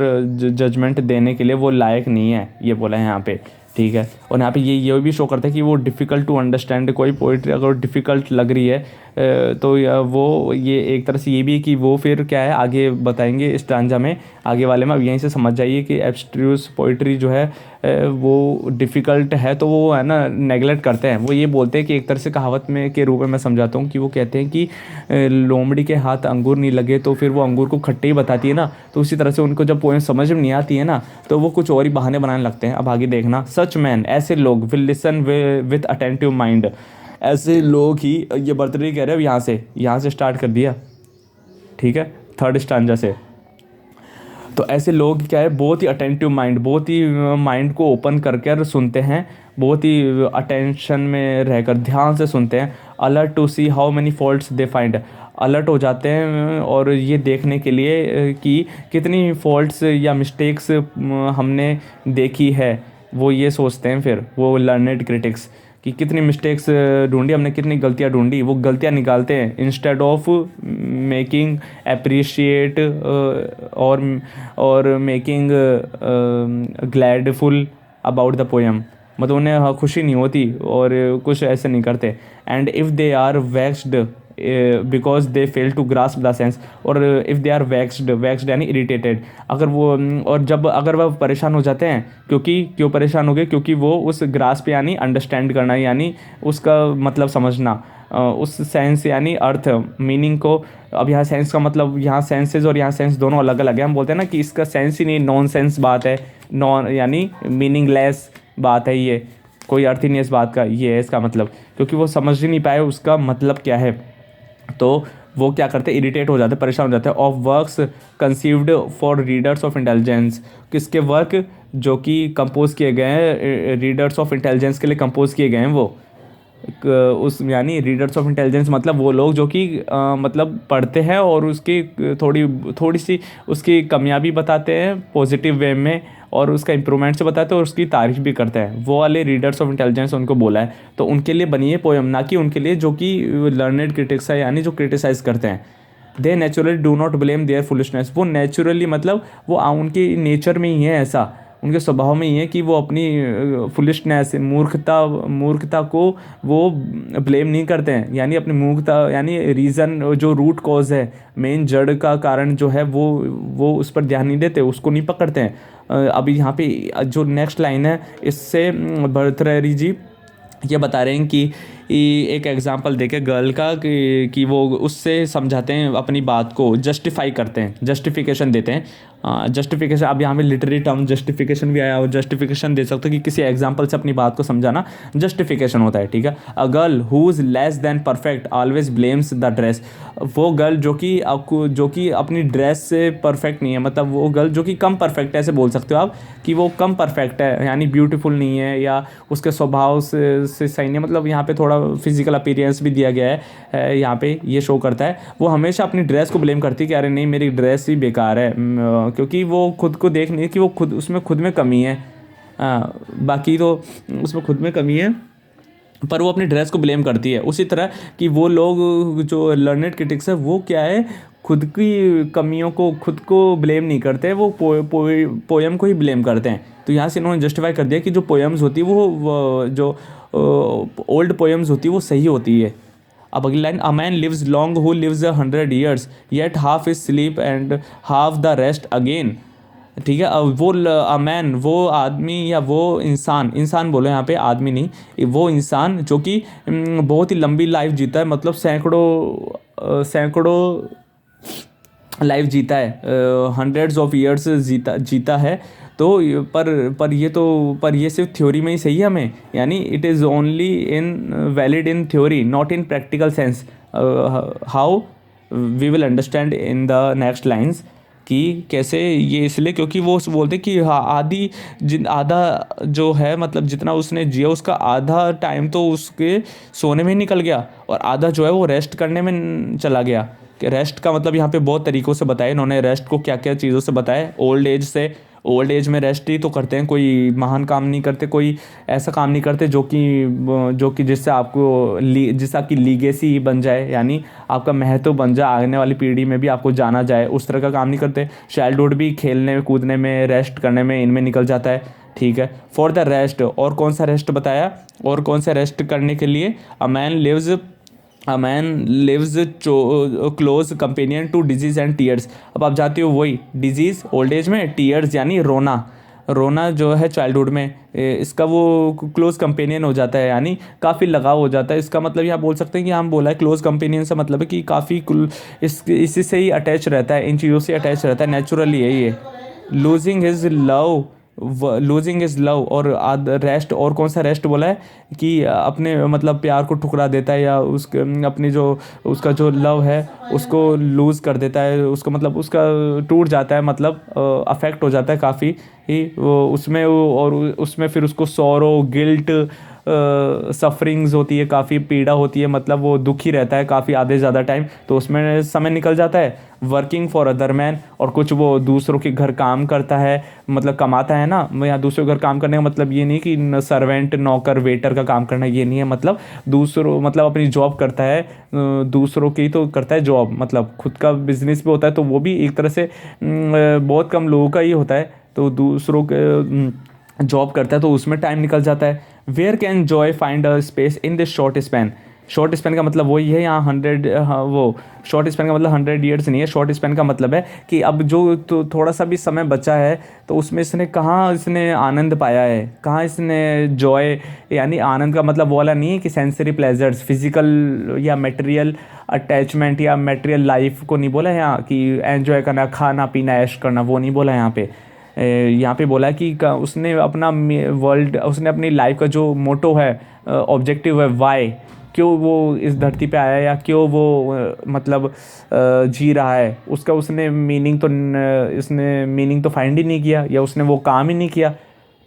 जजमेंट देने के लिए वो लायक नहीं है, ये बोला है यहाँ पे, ठीक है। और यहाँ पे ये भी शो करता है कि वो डिफ़िकल्ट टू अंडरस्टैंड, कोई पोइट्री अगर डिफ़िकल्ट लग रही है तो वो ये एक तरह से ये भी है कि वो फिर क्या है, आगे बताएंगे स्टांजा में, आगे वाले में। अब यहीं से समझ जाइए कि एब्स्ट्रूस पोइट्री जो है वो डिफ़िकल्ट है, तो वो है ना नेगलेक्ट करते हैं। वो ये बोलते हैं कि एक तरह से कहावत में के रूप में मैं समझाता हूँ कि वो कहते हैं कि लोमड़ी के हाथ अंगूर नहीं लगे तो फिर वो अंगूर को खट्टे ही बताती है ना, तो उसी तरह से उनको जब पोएम समझ में नहीं आती है ना, तो वो कुछ और ही बहाने बनाने लगते हैं। अब आगे देखना, सच मैन, ऐसे लोग, will listen with attentive mind, ऐसे लोग ही, ये बर्थडे कह रहे हो यहाँ से स्टार्ट कर दिया, ठीक है, थर्ड स्टांजा से। तो ऐसे लोग क्या है, बहुत ही अटेंटिव माइंड, बहुत ही माइंड को ओपन करके सुनते हैं, बहुत ही अटेंशन में रहकर ध्यान से सुनते हैं। Alert to see how many faults they find, alert हो जाते हैं और ये देखने के लिए कि कितनी फॉल्ट्स या मिस्टेक्स हमने देखी है, वो ये सोचते हैं फिर वो लर्नेड क्रिटिक्स कि कितनी मिस्टेक्स ढूंढी हमने, कितनी गलतियां ढूंढी, वो गलतियां निकालते हैं इंस्टेड ऑफ मेकिंग अप्रिशिएट और making gladful about the poem. मतलब उन्हें खुशी नहीं होती और कुछ ऐसे नहीं करते। And if they are vexed because they fail to grasp the sense, और इफ़ दे आर वैक्स्ड यानी इरिटेटेड, अगर वो और जब अगर वह परेशान हो जाते हैं, क्यों परेशान हो गए, क्योंकि वो उस ग्रास्प यानी अंडरस्टैंड करना, यानी उसका मतलब समझना, उस सेंस यानी अर्थ, मीनिंग को। अब यहाँ सेंस का मतलब, यहाँ सेंसेज और यहाँ सेंस दोनों अलग अलग है। हम बोलते हैं ना कि इसका सेंस ही नहीं, नॉन सेंस बात है, नॉन यानी मीनिंगलेस बात है, ये कोई अर्थ ही नहीं है इस बात का, ये है इसका मतलब, क्योंकि वो समझ ही नहीं पाए उसका मतलब क्या है। तो वो क्या करते हैं, इरिटेट हो जाते हैं, परेशान हो जाते हैं। Of works conceived for readers of intelligence, किसके वर्क जो कि कंपोज किए गए हैं रीडर्स ऑफ इंटेलिजेंस के लिए कंपोज किए गए हैं, वो उस यानी रीडर्स ऑफ इंटेलिजेंस मतलब वो लोग जो कि मतलब पढ़ते हैं और उसकी थोड़ी सी उसकी कमियां भी बताते हैं पॉजिटिव वे में, और उसका इंप्रूवमेंट से बताते हैं और उसकी तारीफ भी करते हैं, वो वाले रीडर्स ऑफ इंटेलिजेंस उनको बोला है। तो उनके लिए बनी है पोएम, ना कि उनके लिए जो कि लर्नेड क्रिटिक्स है, यानी जो क्रिटिसाइज करते हैं। They naturally do not blame their foolishness, वो नेचुरली मतलब वो उनके नेचर में ही है, ऐसा उनके स्वभाव में ही है कि वो अपनी फुलिशनेस, मूर्खता को वो ब्लेम नहीं करते हैं, यानी अपनी मूर्खता यानी रीज़न, जो रूट कॉज है, मेन जड़ का कारण जो है, वो उस पर ध्यान नहीं देते, उसको नहीं पकड़ते हैं। अभी यहाँ पे जो नेक्स्ट लाइन है, इससे भर्तृहरि जी ये बता रहे हैं कि एक एग्जांपल देके गर्ल का कि वो उससे समझाते हैं, अपनी बात को जस्टिफाई करते हैं, जस्टिफिकेशन देते हैं। जस्टिफिकेशन, अब यहाँ पे लिटरेरी टर्म जस्टिफिकेशन भी आया, और जस्टिफिकेशन दे सकते हो कि किसी एग्जांपल से अपनी बात को समझाना जस्टिफिकेशन होता है, ठीक है। A girl who is less than perfect always blames the dress, वो गर्ल जो कि अपनी ड्रेस से परफेक्ट नहीं है, मतलब वो गर्ल जो कि कम परफेक्ट है, ऐसे बोल सकते हो आप कि वो कम परफेक्ट है, यानी ब्यूटीफुल नहीं है या उसके स्वभाव से सही नहीं, मतलब यहाँ पे थोड़ा फिजिकल अपीयरेंस भी दिया गया है, यहाँ पे ये शो करता है। वो हमेशा अपनी ड्रेस को ब्लेम करती है कि अरे नहीं मेरी ड्रेस ही बेकार है, क्योंकि वो खुद को देख नहीं कि वो खुद में कमी है, बाकी तो उसमें खुद में कमी है, पर वो अपनी ड्रेस को ब्लेम करती है। उसी तरह कि वो लोग जो लर्नेड क्रिटिक्स है, वो क्या है, खुद की कमियों को खुद को ब्लेम नहीं करते, वो पोयम को ही ब्लेम करते हैं। तो यहाँ से इन्होंने जस्टिफाई कर दिया कि जो पोएम्स होती है वो जो ओल्ड पोएम्स होती है वो सही होती है। अब अगली line, a man lives long who lives 100 years yet half is sleep and half the rest again. ठीक है, अब वो मैन, वो आदमी या वो इंसान, इंसान बोलो यहाँ पे, आदमी नहीं, वो इंसान जो कि बहुत ही लंबी लाइफ जीता है, मतलब सैकड़ों लाइफ जीता है, हंड्रेड्स ऑफ ईयर्स जीता है। तो पर ये सिर्फ थ्योरी में ही सही है हमें, यानी it is only in valid in theory not in practical sense. How we will understand in the next lines कि कैसे ये, इसलिए क्योंकि वो बोलते कि हाँ आधा जो है, मतलब जितना उसने जिया उसका आधा टाइम तो उसके सोने में ही निकल गया और आधा जो है वो रेस्ट करने में चला गया। कि रेस्ट का मतलब यहाँ पे बहुत तरीक़ों से बताया इन्होंने, रेस्ट को क्या क्या चीज़ों से बताया। ओल्ड एज में रेस्ट ही तो करते हैं, कोई महान काम नहीं करते, कोई ऐसा काम नहीं करते जो कि जिससे आपकी लीगेसी बन जाए, यानी आपका महत्व बन जाए, आने वाली पीढ़ी में भी आपको जाना जाए, उस तरह का काम नहीं करते। चाइल्डहुड भी खेलने में, कूदने में, रेस्ट करने में, इनमें निकल जाता है। ठीक है, फॉर द रेस्ट, और कौन सा रेस्ट बताया, और कौन सा रेस्ट करने के लिए, a man lives close companion to disease and tears. अब आप जाती हो वही डिजीज़ ओल्ड एज में, टीयर्स यानी रोना जो है चाइल्डहुड में, इसका वो क्लोज कंपेनियन हो जाता है, यानी काफ़ी लगाव हो जाता है। इसका मतलब यहाँ बोल सकते हैं कि हम बोला है क्लोज कंपेनियन से मतलब है कि काफ़ी इसी से ही अटैच रहता है, इन चीज़ों से अटैच रहता है, नेचुरली है ये। लूजिंग इज़ लव और रेस्ट, और कौन सा रेस्ट बोला है कि अपने मतलब प्यार को ठुकरा देता है, या अपनी जो उसका जो लव है उसको लूज़ कर देता है, उसका मतलब उसका टूट जाता है, मतलब अफेक्ट हो जाता है काफ़ी ही और उसमें फिर उसको सॉरो, गिल्ट, सफरिंग्स होती है, काफ़ी पीड़ा होती है, मतलब वो दुखी रहता है काफ़ी आधे ज़्यादा टाइम, तो उसमें समय निकल जाता है। वर्किंग फॉर अदर मैन, और कुछ वो दूसरों के घर काम करता है, मतलब कमाता है ना। यहाँ दूसरों के घर काम करने का मतलब ये नहीं कि सर्वेंट, नौकर, वेटर का काम करना, ये नहीं है, मतलब मतलब अपनी जॉब करता है, दूसरों की तो करता है जॉब, मतलब खुद का बिजनेस भी होता है, तो वो भी एक तरह से बहुत कम लोगों का ही होता है, तो दूसरों के जॉब करता है, तो उसमें टाइम निकल जाता है। Where can joy find a space in this short span. Short span का मतलब वही है यहाँ 100, वो शॉर्ट स्पैन का मतलब 100 ईयर्स नहीं है। शॉर्ट स्पैन का मतलब है कि अब जो तो थोड़ा सा भी समय बचा है, तो उसमें इसने आनंद पाया है, कहाँ इसने जॉय, यानी आनंद का मतलब वो वाला नहीं है कि सेंसरी प्लेजर्स, फिजिकल या मटेरियल अटैचमेंट या मटेरियल लाइफ को नहीं बोला है यहाँ कि एन्जॉय करना, खाना पीना, ऐश करना, वो नहीं बोला यहाँ पे। यहाँ पे बोला कि उसने अपनी लाइफ का जो मोटो है, ऑब्जेक्टिव है, वाई, क्यों वो इस धरती पे आया, या क्यों वो मतलब जी रहा है, उसका इसने मीनिंग तो फाइंड ही नहीं किया, या उसने वो काम ही नहीं किया।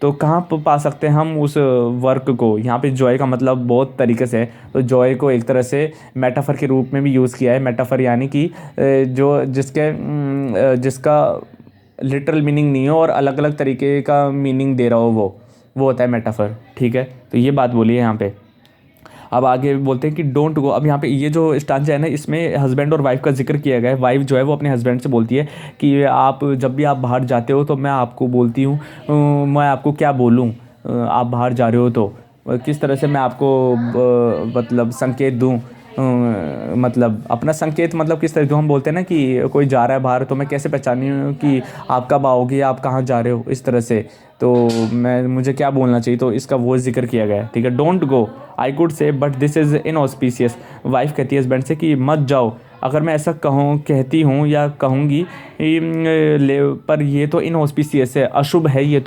तो कहाँ पा सकते हैं हम उस वर्क को। यहाँ पे जॉय का मतलब बहुत तरीके से है, तो जॉय को एक तरह से मेटाफर के रूप में भी यूज़ किया है। मेटाफर यानी कि जिसका लिटरल मीनिंग नहीं हो और अलग अलग तरीके का मीनिंग दे रहा हो, वो होता है मेटाफर। ठीक है, तो ये बात बोली है यहाँ पे। अब आगे बोलते हैं कि डोंट गो। अब यहाँ पे ये जो स्टांजा है ना, इसमें हस्बैंड और वाइफ का जिक्र किया गया है। वाइफ जो है वो अपने हस्बैंड से बोलती है कि आप जब भी आप बाहर जाते हो तो मैं आपको बोलती हूँ, मैं आपको क्या बोलूँ, आप बाहर जा रहे हो तो किस तरह से मैं आपको मतलब संकेत दूँ, मतलब अपना संकेत, मतलब किस तरह से हम बोलते हैं ना कि कोई जा रहा है बाहर, तो मैं कैसे पहचानी कि आप कब आओगे, आप कहाँ जा रहे हो, इस तरह से, तो मुझे क्या बोलना चाहिए, तो इसका वो जिक्र किया गया है। ठीक है, don't go, I could say but this is inauspicious. Wife कहती है हस्बैंड से कि मत जाओ, अगर मैं ऐसा कहती हूँ या कहूँगी, पर ये तो इनऑस्पिशियस है, अशुभ है, ये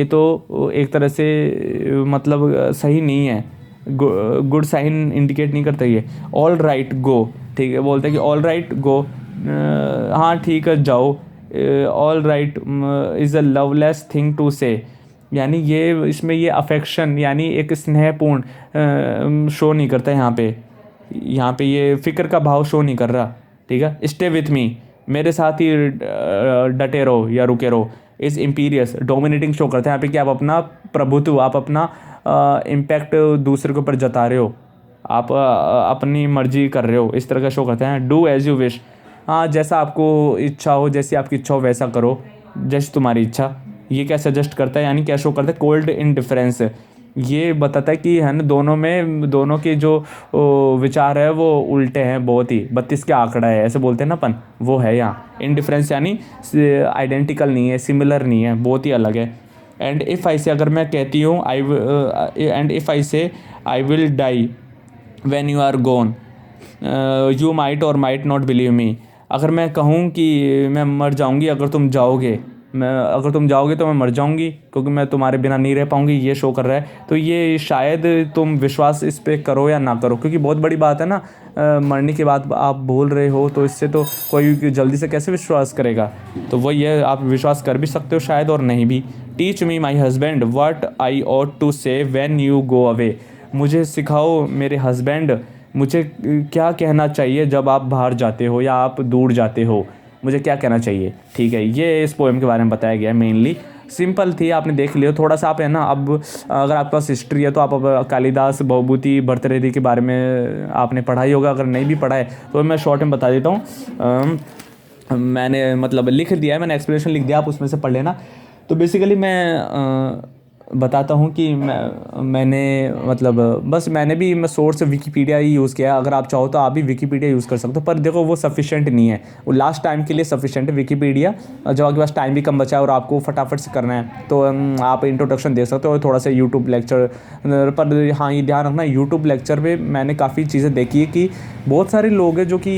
तो एक तरह से मतलब सही नहीं है, गुड साइन इंडिकेट नहीं करता ये। ऑल राइट गो, ठीक है, बोलते हैं कि ऑल राइट गो, हाँ ठीक है जाओ। All right is a loveless thing to say, यानी ये इसमें ये अफेक्शन यानी एक स्नेहपूर्ण शो नहीं करता यहाँ पे ये फ़िक्र का भाव शो नहीं कर रहा। ठीक है, स्टे विथ मी, मेरे साथ ही डटे रहो या रुके रहो। इज़ इम्पीरियस, डोमिनेटिंग शो करता है यहाँ पे कि आप अपना प्रभुत्व, आप अपना इम्पैक्ट दूसरे के ऊपर जता रहे हो, आप अपनी मर्जी कर रहे हो, इस तरह का शो करते हैं। डू एज यू विश, हाँ जैसा आपको इच्छा हो, जैसी आपकी इच्छा हो वैसा करो, जैसी तुम्हारी इच्छा। ये क्या सजेस्ट करता है, यानी क्या शो करता है, कोल्ड इंडिफरेंस। ये बताता है कि है ना दोनों के जो विचार है वो उल्टे हैं, बहुत ही 32 के आंकड़ा है ऐसे बोलते हैं ना अपन, वो है यहाँ। इनडिफरेंस यानी आइडेंटिकल नहीं है, सिमिलर नहीं है, बहुत ही अलग है। एंड इफ़ आई से, अगर मैं कहती हूँ and if I say I will die when you are gone, you might or might not believe me. अगर मैं कहूँ कि मैं मर जाऊँगी अगर तुम जाओगे, अगर तुम जाओगे तो मैं मर जाऊँगी क्योंकि मैं तुम्हारे बिना नहीं रह पाऊँगी, ये शो कर रहा है। तो ये शायद तुम विश्वास इस पे करो या ना करो, क्योंकि बहुत बड़ी बात है ना, मरने के बाद आप बोल रहे हो, तो इससे तो कोई जल्दी से कैसे विश्वास करेगा। तो वही है, आप विश्वास कर भी सकते हो शायद और नहीं भी। Teach me my husband what I ought to say when you go away. मुझे सिखाओ मेरे हस्बैंड, मुझे क्या कहना चाहिए जब आप बाहर जाते हो या आप दूर जाते हो, मुझे क्या कहना चाहिए। ठीक है, ये इस पोएम के बारे में बताया गया है। मेनली सिंपल थी, आपने देख लिया थोड़ा सा। आप है ना, अब अगर आपके पास हिस्ट्री है तो आप अब कालिदास भवभूति भर्तृहरि के बारे में आपने पढ़ा ही होगा। अगर नहीं भी पढ़ा है तो मैं शॉर्ट में बता देता हूँ। मैंने मतलब लिख दिया है, मैंने एक्सप्लेनेशन लिख दिया, आप उसमें से पढ़ लेना। तो बेसिकली मैं बताता हूँ कि मैंने मतलब बस मैं सोर्स विकीपीडिया ही यूज़ किया है। अगर आप चाहो तो आप भी विकीपीडिया यूज़ कर सकते हो, पर देखो वो सफिशिएंट नहीं है, वो लास्ट टाइम के लिए सफिशिएंट है विकीपीडिया। जब आपके पास टाइम भी कम बचा है और आपको फटाफट से करना है तो आप इंट्रोडक्शन दे सकते हो और थोड़ा सा यूट्यूब लेक्चर। पर हाँ, ये ध्यान रखना, यूट्यूब लेक्चर पे मैंने काफ़ी चीज़ें देखी है कि बहुत सारे लोग हैं जो कि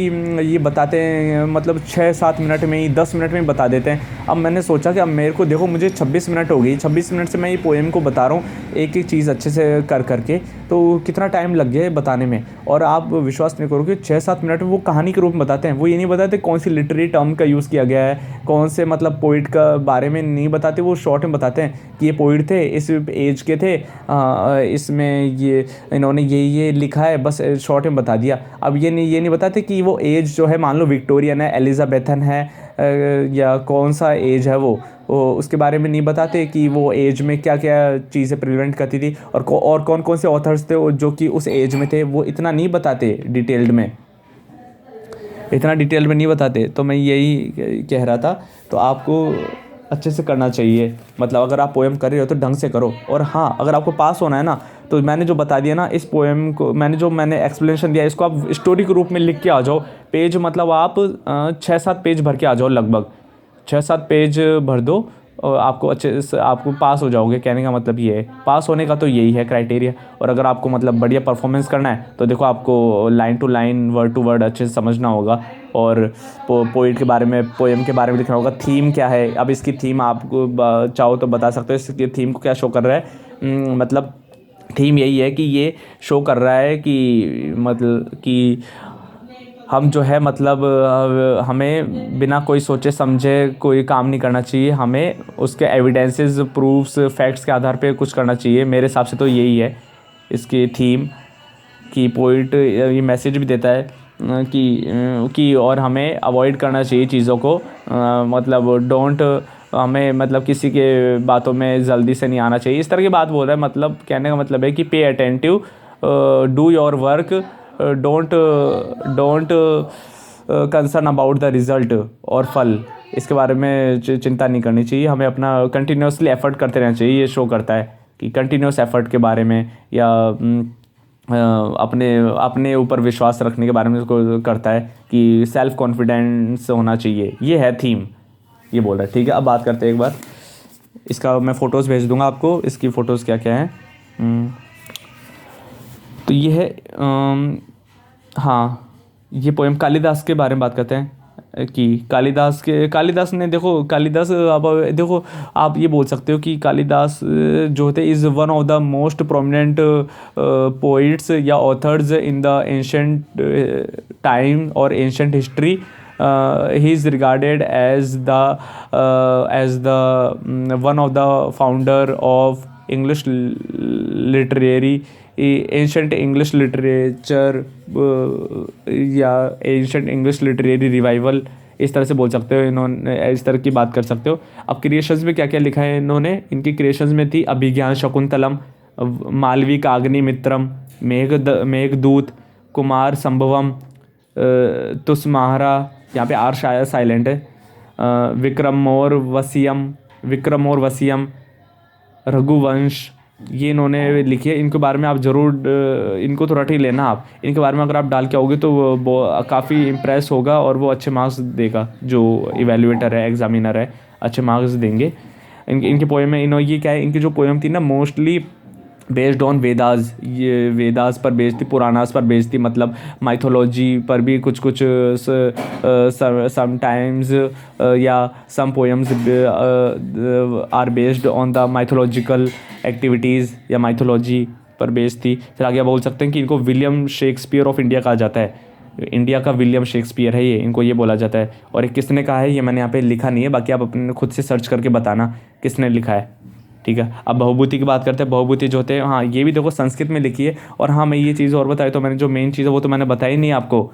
ये बताते हैं, मतलब 6-7 मिनट में ही, 10 मिनट में ही बता देते हैं। अब मैंने सोचा कि अब मेरे को देखो, मुझे 26 मिनट हो गई, 26 मिनट से मैं ये पोएम को बता रहा हूँ एक एक चीज़ अच्छे से कर करके, तो कितना टाइम लग गया है बताने में। और आप विश्वास नहीं करोगे, 6-7 मिनट में वो कहानी के रूप में बताते हैं। वो ये नहीं बताते कौन सी लिटरेरी टर्म का यूज़ किया गया है, कौन से मतलब पोइट का बारे में नहीं बताते, वो शॉर्ट में बताते हैं कि ये पोइट थे, इस एज के थे, इसमें ये इन्होंने ये लिखा है, बस शॉर्ट में बता दिया। अब ये नहीं बताते कि वो एज जो है, मान लो विक्टोरियन है, एलिजाबेथन है, या कौन सा एज है वो उसके बारे में नहीं बताते कि वो एज में क्या क्या चीज़ें प्रिवेंट करती थी, और कौन कौन से ऑथर्स थे जो कि उस एज में थे, वो इतना नहीं बताते डिटेल्ड में, इतना डिटेल में नहीं बताते। तो मैं यही कह रहा था, तो आपको अच्छे से करना चाहिए। मतलब अगर आप पोएम कर रहे हो तो ढंग से करो। और हाँ, अगर आपको पास होना है ना, तो मैंने जो बता दिया ना, इस पोएम को मैंने एक्सप्लेनेशन दिया, इसको आप स्टोरी के रूप में लिख के आ जाओ। पेज मतलब आप 6-7 पेज भर के आ जाओ, लगभग 6-7 पेज भर दो और आपको अच्छे से आपको पास हो जाओगे। कहने का मतलब ये है, पास होने का तो यही है क्राइटेरिया। और अगर आपको मतलब बढ़िया परफॉर्मेंस करना है तो देखो, आपको line to line, word to word अच्छे से समझना होगा, और पोइट के बारे में, पोएम के बारे में लिखना होगा। थीम क्या है, अब इसकी थीम आपको चाहो तो बता सकते हो, इसकी थीम को क्या शो कर रहा है। मतलब थीम यही है कि ये शो कर रहा है कि मतलब कि हम जो है, मतलब हमें बिना कोई सोचे समझे कोई काम नहीं करना चाहिए, हमें उसके एविडेंसेस, प्रूफ्स, फैक्ट्स के आधार पे कुछ करना चाहिए। मेरे हिसाब से तो यही है इसकी थीम, कि पोइट ये मैसेज भी देता है कि और हमें अवॉइड करना चाहिए चीज़ों को, मतलब डोंट, हमें मतलब किसी के बातों में जल्दी से नहीं आना चाहिए, इस तरह की बात बोल रहा है। मतलब कहने का मतलब है कि पे attentive, do your work, don't concern about the result और फल, इसके बारे में चिंता नहीं करनी चाहिए। हमें अपना कंटिन्यूसली एफर्ट करते रहना चाहिए। ये शो करता है कि कंटिन्यूस एफर्ट के बारे में, या अपने ऊपर विश्वास रखने के बारे में इसको करता है कि सेल्फ कॉन्फिडेंस होना चाहिए। ये है थीम, ये बोल रहा है। ठीक है, अब बात करते हैं एक बार इसका। मैं फ़ोटोज़ भेज दूंगा आपको, इसकी फ़ोटोज़ क्या क्या हैं। तो ये है हाँ, ये पोएम कालिदास के बारे में बात करते हैं कि कालिदास ने, देखो कालिदास, अब देखो आप ये बोल सकते हो कि कालिदास जो थे is one of the most prominent poets या authors in the ancient time और ancient history. He is regarded as the one of the founder of English literary, ancient English literature, या एंशंट इंग्लिश लिटरेरी रिवाइवल, इस तरह से बोल सकते हो। इन्होंने इस तरह की बात कर सकते हो। अब क्रिएशंस में क्या क्या लिखा है इन्होंने, इनकी क्रिएशंस में थी अभिज्ञान शकुंतलम, मालविकाग्निमित्रम, मेघदूत, कुमार संभवम, तुसमाहरा, यहाँ पे आर शायद साइलेंट है। विक्रम और वसीयम, रघुवंश, ये इन्होंने लिखी है। इनके बारे में आप ज़रूर इनको तो रट ही लेना आप। इनके बारे में अगर आप डाल के आओगे तो वो काफ़ी इम्प्रेस होगा और वो अच्छे मार्क्स देगा। जो इवेल्युएटर है, एग्जामिनर है, अच्छे मार्क्स देंगे। इनके पोएम में ये क्या है, इनकी जो पोएम थी ना मोस्टली बेस्ड ऑन वेदास, ये वेदास पर बेस्ड थी, पुराणास पर बेस्ड थी, मतलब माइथोलॉजी पर भी कुछ कुछ समटाइम्स या some poems are based on the mythological activities या माइथोलॉजी पर बेस्ड थी। फिर आगे बोल सकते हैं कि इनको विलियम शेक्सपियर ऑफ इंडिया कहा जाता है। इंडिया का विलियम शेक्सपियर है ये, इनको ये बोला जाता है। और एक किसने कहा है ये मैंने यहाँ पे लिखा नहीं है, बाकी आप अपने खुद से सर्च करके बताना किसने लिखा है, ठीक है। अब बहुभूति की बात करते हैं। बहुभूति जो होते हैं, हाँ ये भी देखो संस्कृत में लिखी है। और हाँ मैं ये चीज़ और बताई, तो मैंने जो मेन चीज़ है वो तो मैंने बताई नहीं आपको।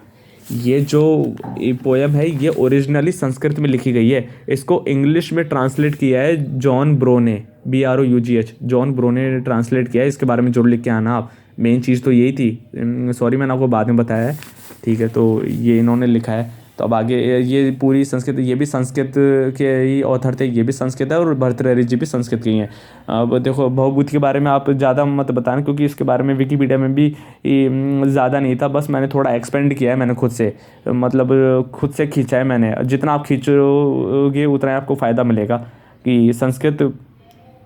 ये जो पोएम है ये ओरिजिनली संस्कृत में लिखी गई है। इसको इंग्लिश में ट्रांसलेट किया है जॉन ब्रो ने, BROUGH, जॉन ब्रो ने ट्रांसलेट किया है। इसके बारे में जरूर लिख के आना आप। मेन चीज़ तो यही थी, सॉरी मैंने आपको बाद में बताया है, ठीक है। तो ये इन्होंने लिखा है। तो अब आगे ये पूरी संस्कृत, ये भी संस्कृत के ही ऑथर थे, ये भी संस्कृत है, और भर्तृहरि जी भी संस्कृत के ही हैं। अब देखो बहुभूति के बारे में आप ज़्यादा मत बताना, क्योंकि इसके बारे में विकिपीडिया में भी ज़्यादा नहीं था, बस मैंने थोड़ा एक्सपेंड किया है मैंने खुद से, मतलब खुद से खींचा है मैंने। जितना आप खींचोगे उतना ही आपको फ़ायदा मिलेगा कि संस्कृत,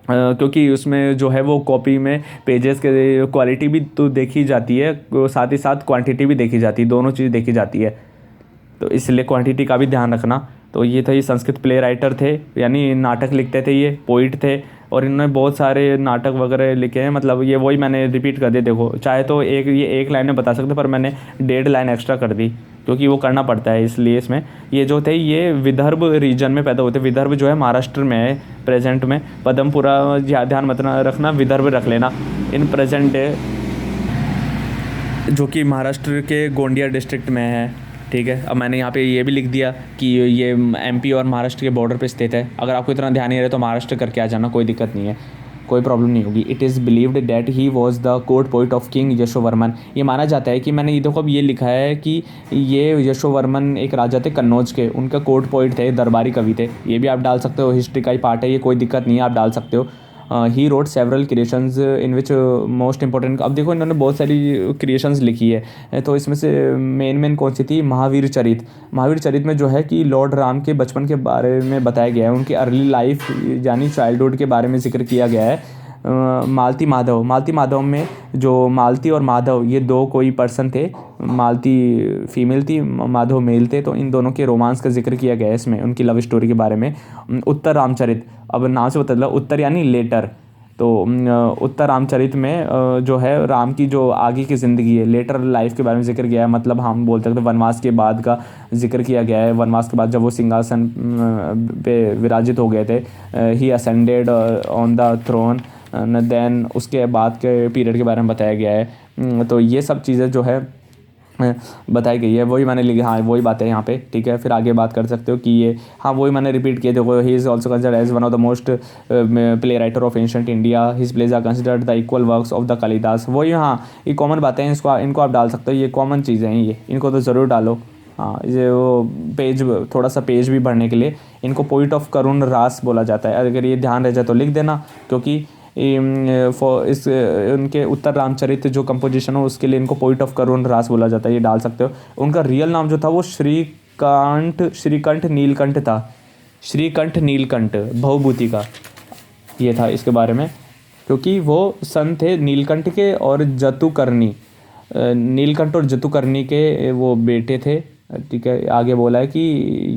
क्योंकि उसमें जो है वो कॉपी में पेजेस के क्वालिटी भी तो देखी जाती है, साथ ही साथ क्वांटिटी भी देखी जाती है, दोनों चीज़ देखी जाती है। तो इसलिए क्वांटिटी का भी ध्यान रखना। तो ये था, ये संस्कृत प्ले राइटर थे, यानी नाटक लिखते थे, ये पोइट थे, और इन्होंने बहुत सारे नाटक वगैरह लिखे हैं। मतलब ये वही मैंने रिपीट कर दिया, देखो चाहे तो एक लाइन में बता सकते, पर मैंने 1.5 लाइन एक्स्ट्रा कर दी, क्योंकि वो करना पड़ता है इसलिए। इसमें ये जो थे ये विदर्भ रीजन में पैदा होते। विदर्भ जो है महाराष्ट्र में है प्रेजेंट में। पदमपुरा ध्यान मत रखना, विदर्भ रख लेना इन प्रेजेंट डे, जो कि महाराष्ट्र के गोंडिया डिस्ट्रिक्ट में है, ठीक है। अब मैंने यहाँ पे ये भी लिख दिया कि ये MP और महाराष्ट्र के बॉर्डर पे स्थित है। अगर आपको इतना ध्यान नहीं रहे तो महाराष्ट्र करके आ जाना, कोई दिक्कत नहीं है, कोई प्रॉब्लम नहीं होगी। It is believed that he was the court poet of king Yashovarman. ये माना जाता है कि मैंने ये देखो अब ये लिखा है कि ये यशोवर्मन एक राजा थे कन्नौज के, उनका कोर्ट पोइट थे, दरबारी कवि थे। ये भी आप डाल सकते हो, हिस्ट्री का ही पार्ट है ये, कोई दिक्कत नहीं है, आप डाल सकते हो। He wrote several creations in which most important, अब देखो इन्होंने बहुत सारी क्रिएशंस लिखी है, तो इसमें से मेन कौन सी थी, महावीर चरित। महावीर चरित में जो है कि लॉर्ड राम के बचपन के बारे में बताया गया है, उनकी अर्ली लाइफ यानी चाइल्डहुड के बारे में जिक्र किया गया है। मालती माधव में जो मालती और माधव ये दो कोई पर्सन थे, मालती फीमेल थी, माधव मेल थे, तो इन दोनों के रोमांस का जिक्र किया गया है इसमें, उनकी लव स्टोरी के बारे में। उत्तर रामचरित, अब नाम से बता, उत्तर यानी लेटर, तो उत्तर रामचरित में जो है राम की जो आगे की ज़िंदगी है, लेटर लाइफ के बारे में जिक्र किया है। मतलब हम बोल सकते हैं वनवास के बाद का जिक्र किया गया है। वनवास के बाद जब वो सिंहासन पे विराजित हो गए थे, he ascended on the throne, then उसके बाद के पीरियड के बारे में बताया गया है। तो ये सब चीज़ें जो है बताई गई है, वही मैंने लिखी, हाँ वही बात है यहाँ पे, ठीक है। फिर आगे बात कर सकते हो कि ये, हाँ वही मैंने रिपीट किया, देखो he is also considered as one of the most play writer of ancient India, his plays are considered the equal works of the Kalidasa. वही, हाँ ये कॉमन बातें हैं, इनको आप डाल सकते हो, ये कॉमन चीज़ें हैं, ये इनको तो ज़रूर डालो। हाँ ये वो पेज, थोड़ा सा पेज भी भरने के लिए इनको पोइट ऑफ करुण रास बोला जाता है। अगर ये ध्यान रह जाए तो लिख देना, क्योंकि इस उनके उत्तर रामचरित जो कंपोजिशन हो उसके लिए इनको पोइट ऑफ करुण रास बोला जाता है, ये डाल सकते हो। उनका रियल नाम जो था वो श्रीकंठ नीलकंठ था, श्रीकंठ नीलकंठ बहुभूति का ये था इसके बारे में, क्योंकि वो सन थे नीलकंठ के और जतुकर्णी, नीलकंठ और जतुकर्णी के वो बेटे थे, ठीक है। आगे बोला है कि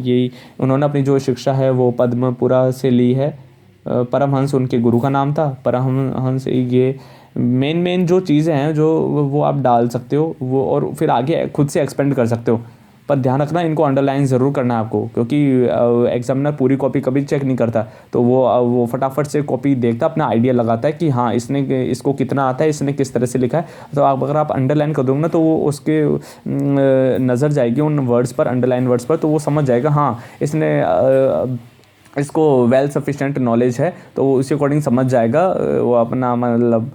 ये उन्होंने अपनी जो शिक्षा है वो पद्मपुरा से ली है। परमहंस उनके गुरु का नाम था, परमहंस। ये मेन जो चीज़ें हैं जो वो आप डाल सकते हो वो, और फिर आगे खुद से एक्सपेंड कर सकते हो। पर ध्यान रखना इनको अंडरलाइन ज़रूर करना है आपको, क्योंकि एग्जामिनर पूरी कॉपी कभी चेक नहीं करता, तो वो फटाफट से कॉपी देखता, अपना आइडिया लगाता है कि हाँ इसको कितना आता है, इसने किस तरह से लिखा है। तो अगर आप अंडरलाइन कर दोगे ना तो वो उसके नज़र जाएगी उन वर्ड्स पर, अंडरलाइन वर्ड्स पर, तो वो समझ जाएगा हाँ इसको वेल सफिशिएंट नॉलेज है, तो वो उसी अकॉर्डिंग समझ जाएगा, वो अपना मतलब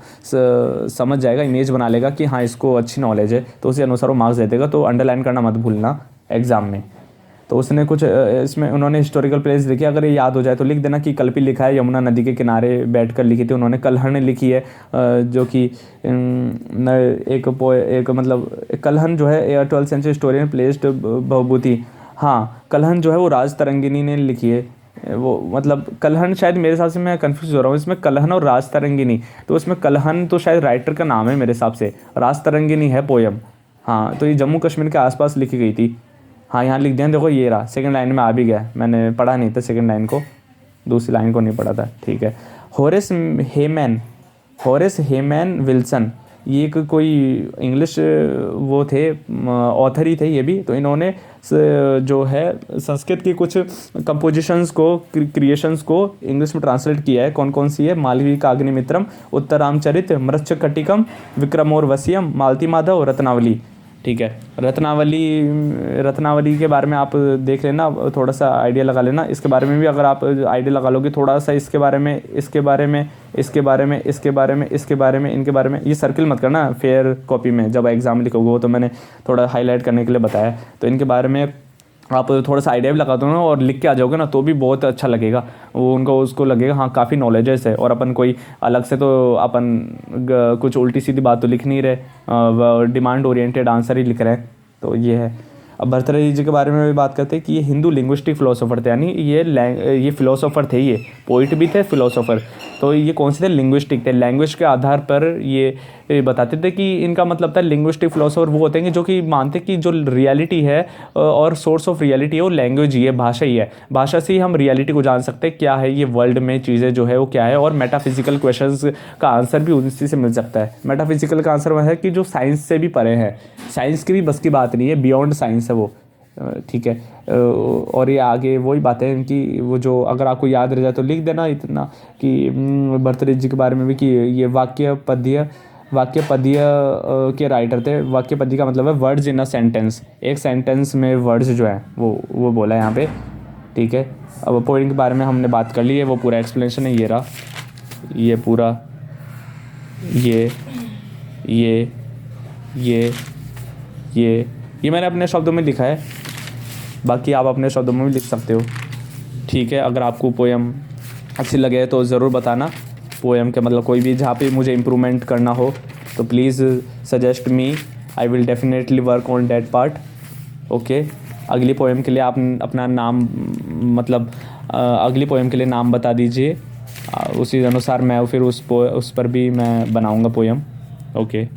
समझ जाएगा, इमेज बना लेगा कि हाँ इसको अच्छी नॉलेज है, तो उसी अनुसार वो मार्क्स दे देगा। तो अंडरलाइन करना मत भूलना एग्ज़ाम में, तो उसने कुछ इसमें उन्होंने हिस्टोरिकल प्लेस लिखी, अगर ये याद हो जाए तो लिख देना कि कल्पी लिखा है, यमुना नदी के किनारे बैठकर लिखी थी उन्होंने। कल्हण लिखी है जो कि एक मतलब कल्हण जो है 12th century historian placed Bhavabhuti. हाँ, कल्हण जो है वो राज तरंगिनी ने लिखी है। वो मतलब कल्हण शायद मेरे हिसाब से, मैं कंफ्यूज हो रहा हूँ इसमें, कल्हण और राज तरंगिनी। तो इसमें कल्हण तो शायद राइटर का नाम है मेरे हिसाब से, राज तरंगिनी है पोयम। हाँ, तो ये जम्मू कश्मीर के आसपास लिखी गई थी। हाँ, यहाँ लिख दिया, देखो ये रहा, सेकंड लाइन में आ भी गया। मैंने पढ़ा नहीं था सेकंड लाइन को, दूसरी लाइन को नहीं पढ़ा था। ठीक है। होरेस हेमैन, होरेस हेमैन विल्सन, ये एक कोई इंग्लिश वो थे, ऑथर ही थे ये भी। तो इन्होंने जो है संस्कृत की कुछ कंपोजिशंस को, क्रिएशंस को इंग्लिश में ट्रांसलेट किया है। कौन कौन सी है? मालवी काग्निमित्रम, उत्तरामचरित, मृच्छकटिकम, विक्रमोर्वशीयम, मालती माधव, रत्नावली। ठीक है। रत्नावली के बारे में आप देख लेना, थोड़ा सा आइडिया लगा लेना। इसके बारे में भी अगर आप आइडिया लगा लोगे थोड़ा सा, इसके बारे में, इसके बारे में, इसके बारे में, इसके बारे में, इसके बारे में, इनके बारे में, ये सर्किल मत करना फेयर कॉपी में जब एग्जाम लिखोगे, वो तो मैंने थोड़ा हाईलाइट करने के लिए बताया। तो इनके बारे में आप थोड़ा सा आइडिया भी लगा दो ना और लिख के आ जाओगे ना, तो भी बहुत अच्छा लगेगा वो, उनको उसको लगेगा हाँ काफ़ी नॉलेजेस है। और अपन कोई अलग से तो अपन कुछ उल्टी सीधी बात तो लिख नहीं रहे, डिमांड ओरिएंटेड आंसर ही लिख रहे हैं। तो ये है। अब भर्तृहरि जी के बारे में भी बात करते हैं कि ये हिंदू लिंग्विस्टिक फ़िलोसोफर थे, यानी ये फ़िलोसोफर थे, ये पोइट भी थे, फ़िलोसोफर। तो ये कौन से थे? लिंग्विस्टिक थे। लैंग्वेज के आधार पर ये बताते थे कि इनका मतलब था लिंग्विस्टिक फ़िलोसोफर वो होते हैं कि जो कि मानते कि जो रियलिटी है और सोर्स ऑफ रियलिटी है वो लैंग्वेज ही है, भाषा ही है। भाषा से ही हम रियलिटी को जान सकते हैं, क्या है ये वर्ल्ड में चीज़ें जो है वो क्या है। और मेटाफिजिकल क्वेश्चंस का आंसर भी उसी से मिल सकता है। मेटाफिजिकल का आंसर वह है कि जो साइंस से भी परे है, साइंस की भी बस की बात नहीं है, बियॉन्ड साइंस है वो। ठीक है। और ये आगे वही बातें हैं कि वो जो अगर आपको याद रह जाए तो लिख देना इतना कि भर्तृहरि जी के बारे में भी कि ये वाक्य पद्य के राइटर थे। वाक्य पद्य का मतलब है वर्ड्स इन अ सेंटेंस, एक सेंटेंस में वर्ड्स जो है वो बोला है यहाँ पे। ठीक है। अब पोइम के बारे में हमने बात कर ली है, वो पूरा एक्सप्लेनेशन है, ये रहा, ये पूरा, ये मैंने अपने शब्दों में लिखा है, बाकी आप अपने शब्दों में भी लिख सकते हो। ठीक है। अगर आपको पोएम अच्छी लगे तो ज़रूर बताना। पोएम के मतलब कोई भी जहाँ पे मुझे इम्प्रूवमेंट करना हो तो please suggest me, I will definitely work on that part. Okay. अगली पोएम के लिए आप अपना नाम मतलब अगली पोएम के लिए नाम बता दीजिए, उसी अनुसार मैं फिर उस पर भी मैं बनाऊँगा पोएम। ओके।